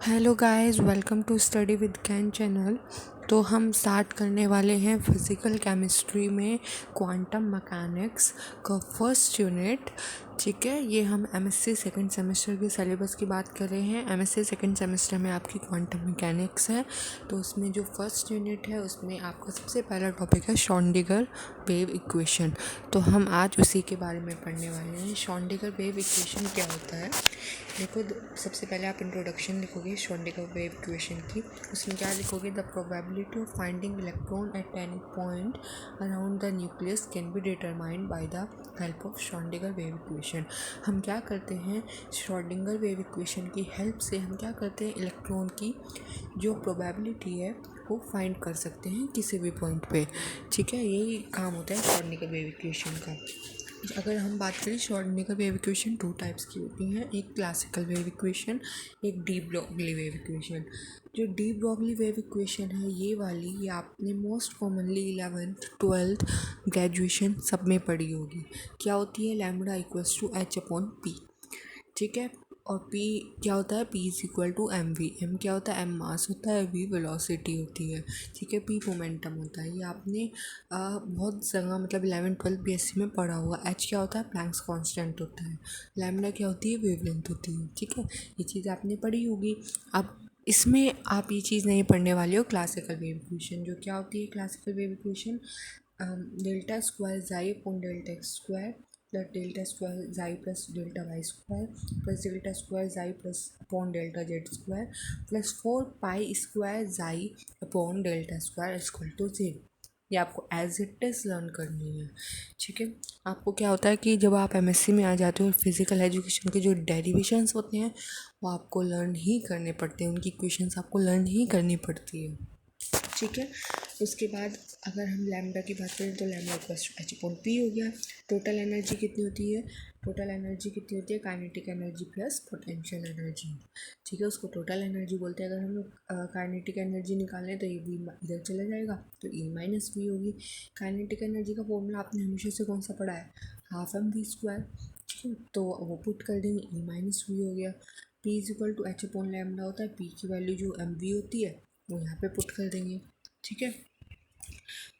Hello guys, welcome to study with कैन channel. तो हम स्टार्ट करने वाले हैं फिज़िकल केमिस्ट्री में क्वांटम मैकेनिक्स का फर्स्ट यूनिट। ठीक है, ये हम एमएससी सेकंड सेमेस्टर के सिलेबस की बात कर रहे हैं। एमएससी सेकंड सेमेस्टर में आपकी क्वांटम मैकेनिक्स है, तो उसमें जो फर्स्ट यूनिट है उसमें आपका सबसे पहला टॉपिक है श्रोडिंगर वेव इक्वेशन। तो हम आज उसी के बारे में पढ़ने वाले हैं। श्रोडिंगर वेव इक्वेशन क्या होता है? देखो, सबसे पहले आप इंट्रोडक्शन लिखोगे श्रोडिंगर वेव इक्वेशन की। उसमें क्या लिखोगे? The probability of finding electron at any point around the nucleus can be determined by the help of Schrodinger wave equation. हम क्या करते हैं? श्रोडिंगर वेव इक्वेशन की हेल्प से हम क्या करते हैं? इलेक्ट्रॉन की जो प्रोबेबिलिटी है वो फाइंड कर सकते हैं किसी भी पॉइंट पे। ठीक है, यही काम होता है श्रोडिंगर वेव इक्वेशन का। अगर हम बात करें, श्रोडिंगर वेव इक्वेशन दो टाइप्स की होती हैं, एक क्लासिकल वेव इक्वेशन, एक डी ब्रॉगली वेव इक्वेशन। जो डी ब्रॉगली वेव इक्वेशन है ये वाली, ये आपने most commonly 11th 12th graduation सब में पढ़ी होगी। क्या होती है? Lambda equals to h upon p. ठीक है, और P क्या होता है? P is equal to m v. M क्या होता है? एम मास होता है, V वेलोसिटी होती है। ठीक है, P मोमेंटम होता है। ये आपने बहुत जगह मतलब 11th 12th BSc में पढ़ा हुआ। H क्या होता है? प्लैंक्स कांस्टेंट होता है। लैम्बडा क्या होती है? वेवलेंथ होती है। ठीक है, ये चीज़ आपने पढ़ी होगी। अब इसमें आप ये चीज़ नहीं पढ़ने वाले हो, क्लासिकल वेव इक्वेशन। जो क्या होती है classical wave equation? Delta square psi upon delta X square plus delta square psi plus delta Y square plus delta square psi plus upon delta Z square plus 4 pi square psi upon delta square equal to 0। ये आपको as it is learn करनी है। ठीक है, आपको क्या होता है कि जब आप एमएससी में आ जाते हो, फिज़िकल एजुकेशन के जो डेरिवेशंस होते हैं वो आपको लर्न ही करने पड़ते हैं, उनकी इक्वेशंस आपको लर्न ही करनी पड़ती है। ठीक है, उसके बाद अगर हम लैम्बडा की बात करें तो lambda equals to h upon p हो गया। टोटल एनर्जी कितनी होती है? टोटल एनर्जी कितनी होती है? Kinetic energy plus potential energy. ठीक है, उसको टोटल एनर्जी बोलते हैं। अगर हम लोग काइनेटिक एनर्जी निकालें तो ये वी इधर चला जाएगा, तो ई माइनस वी होगी। काइनेटिक एनर्जी का फॉर्मूला आपने हमेशा से कौन सा पढ़ा है? Half m v square. ठीक है, तो वो पुट कर देंगे, ई माइनस वी हो गया। P is equal to h upon lambda होता है। पी की वैल्यू जो एम वी होती है वो यहाँ पे पुट कर देंगे। ठीक है,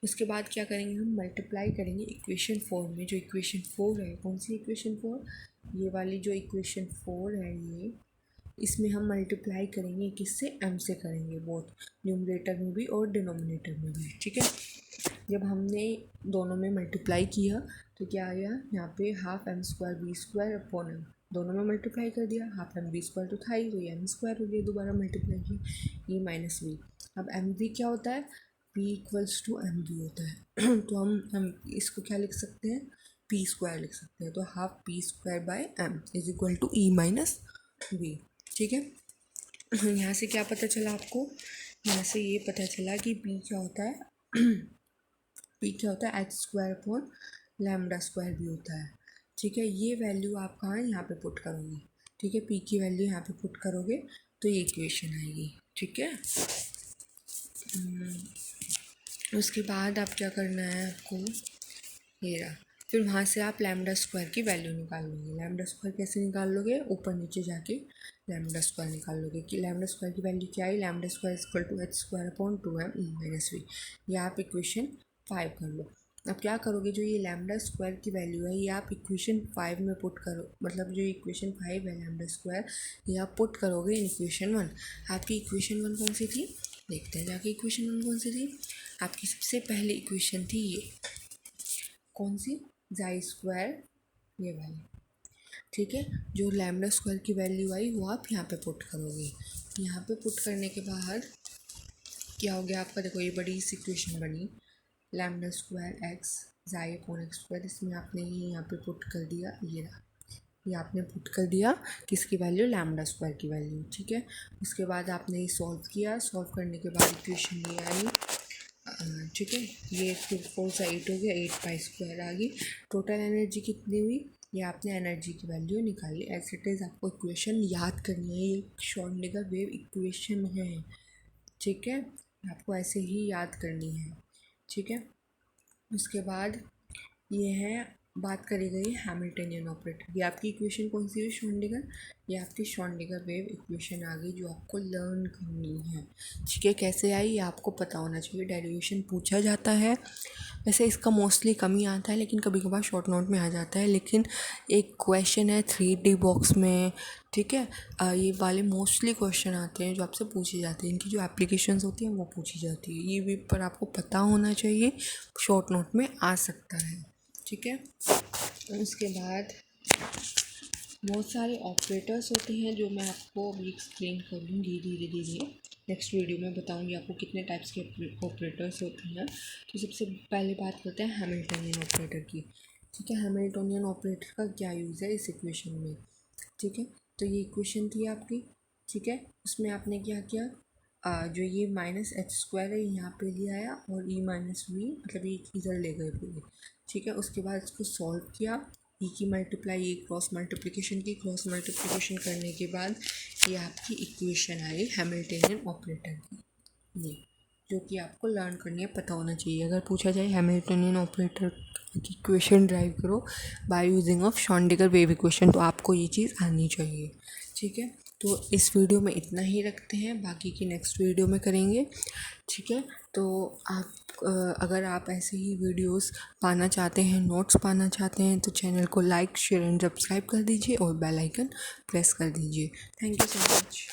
उसके बाद क्या करेंगे? हम मल्टीप्लाई करेंगे इक्वेशन 4 में। जो इक्वेशन 4 है, कौन सी इक्वेशन 4? ये वाली जो इक्वेशन 4 है, ये इसमें हम मल्टीप्लाई करेंगे किससे? m से करेंगे, बोथ न्यूमरेटर में भी और डिनोमिनेटर में भी। ठीक है, जब हमने दोनों में मल्टीप्लाई किया तो क्या आया? यहाँ पे half m square v square upon m, दोनों में मल्टीप्लाई कर दिया। हाफ एम वी स्क्वायर तो था ही, तो ये एम स्क्वायर हो गया, दोबारा मल्टीप्लाई किया, ये माइनस वी। अब एम वी क्या होता है? P equals to m v होता है। तो हम इसको क्या लिख सकते हैं? पी स्क्वायर लिख सकते हैं। तो half p square by m is equal to E minus V. ठीक है, यहाँ से क्या पता चला आपको? यहाँ से ये पता चला कि P क्या होता है? P क्या होता है? H square upon lambda square भी होता है। ठीक है, ये वैल्यू आप कहाँ यहाँ पे पुट करोगे? ठीक है, P की वैल्यू यहाँ पे पुट करोगे तो ये इक्वेशन आएगी। ठीक है, उसके बाद आप क्या करना है आपको? ये रहा, फिर वहाँ से आप लैम्बडा स्क्वायर की वैल्यू निकाल लोगे। लैम्बडा स्क्वायर कैसे निकाल लोगे? ऊपर नीचे जाके लैम्बडा स्क्वायर निकाल लोगे कि लैम्बडा स्क्वायर की वैल्यू क्या आई? Lambda square equal to H square upon 2m E minus V. ये आप इक्वेशन 5 कर लो। अब क्या करोगे? जो ये लैम्बडा स्क्वायर की वैल्यू है ये आप इक्वेशन 5 में पुट करो, मतलब जो इक्वेशन 5 है लैम्बडा स्क्वायर, ये आप पुट करोगे इन इक्वेशन 1। आपकी इक्वेशन 1 कौन सी थी? देखते हैं जाके इक्वेशन 1 कौन सी थी। आपकी सबसे पहली इक्वेशन थी ये, कौन सी? ज़ाई स्क्वायर, ये वाली। ठीक है, जो लैम्बडा स्क्वायर की वैल्यू आई वो आप यहाँ पे पुट करोगे। यहाँ पे पुट करने के बाद क्या हो गया आपका? देखो, ये बड़ी सी इक्वेशन बनी, lambda square X psi upon X square. इसमें आपने ये यहाँ पे पुट कर दिया, ये रहा, ये आपने पुट कर दिया किसकी वैल्यू? लैम्बडा स्क्वायर की वैल्यू। ठीक है, उसके बाद आपने ये सॉल्व किया। सॉल्व करने के बाद इक्वेशन ये आई। ठीक है, ये 4 से 8 हो गया, 8 पाई स्क्वायर आ गई। टोटल एनर्जी कितनी हुई? ये आपने एनर्जी की वैल्यू निकाली। एज इट इज़ आपको इक्वेशन याद करनी है, ये श्रोडिंगर वेव इक्वेशन है। ठीक है, आपको ऐसे ही याद करनी है। ठीक है, उसके बाद ये है बात करी गई हैमिल्टनियन ऑपरेटर। ये आपकी इक्वेशन कौन सी है श्रोडिंगर? ये आपकी श्रोडिंगर वेव इक्वेशन आ गई जो आपको लर्न करनी है। ठीक है, कैसे आई ये आपको पता होना चाहिए। डेरिवेशन पूछा जाता है, वैसे इसका मोस्टली कम ही आता है लेकिन कभी कभार शॉर्ट नोट में आ जाता है। लेकिन एक क्वेश्चन है 3D बॉक्स में, ठीक है, ये वाले मोस्टली क्वेश्चन आते हैं जो आपसे पूछे जाते हैं। इनकी जो एप्लीकेशंस होती हैं वो पूछी जाती है। ये भी पर आपको पता होना चाहिए, शॉर्ट नोट में आ सकता है। ठीक है, उसके बाद बहुत सारे ऑपरेटर्स होते हैं जो मैं आपको अभी एक्सप्लेन करूँगी धीरे धीरे। नेक्स्ट वीडियो में बताऊँगी आपको कितने टाइप्स के ऑपरेटर्स होते हैं। तो सबसे पहले बात करते हैं हैमिल्टनियन ऑपरेटर की। ठीक है, हैमिल्टनियन ऑपरेटर का क्या यूज़ है इस इक्वेशन में? ठीक है, तो ये इक्वेशन थी आपकी। ठीक है, उसमें आपने क्या किया, जो ये -h² है यहाँ पे ले आया और e - v मतलब ये इधर ले गए पूरे। ठीक है, उसके बाद इसको सॉल्व किया, ई की मल्टीप्लाई, ये क्रॉस मल्टीप्लिकेशन की, क्रॉस मल्टीप्लिकेशन करने के बाद ये आपकी इक्वेशन आई हैमिल्टनियन ऑपरेटर की, ये जो कि आपको लर्न करनी है, पता होना चाहिए। अगर पूछा जाए हैमिल्टनियन ऑपरेटर की इक्वेशन ड्राइव करो by using of Schrodinger wave equation, तो आपको ये चीज़ आनी चाहिए। ठीक है, तो इस वीडियो में इतना ही रखते हैं, बाकी की नेक्स्ट वीडियो में करेंगे। ठीक है, तो आप अगर आप ऐसे ही वीडियोस पाना चाहते हैं, नोट्स पाना चाहते हैं, तो चैनल को लाइक शेयर एंड सब्सक्राइब कर दीजिए और बेल आइकन प्रेस कर दीजिए। Thank you so much.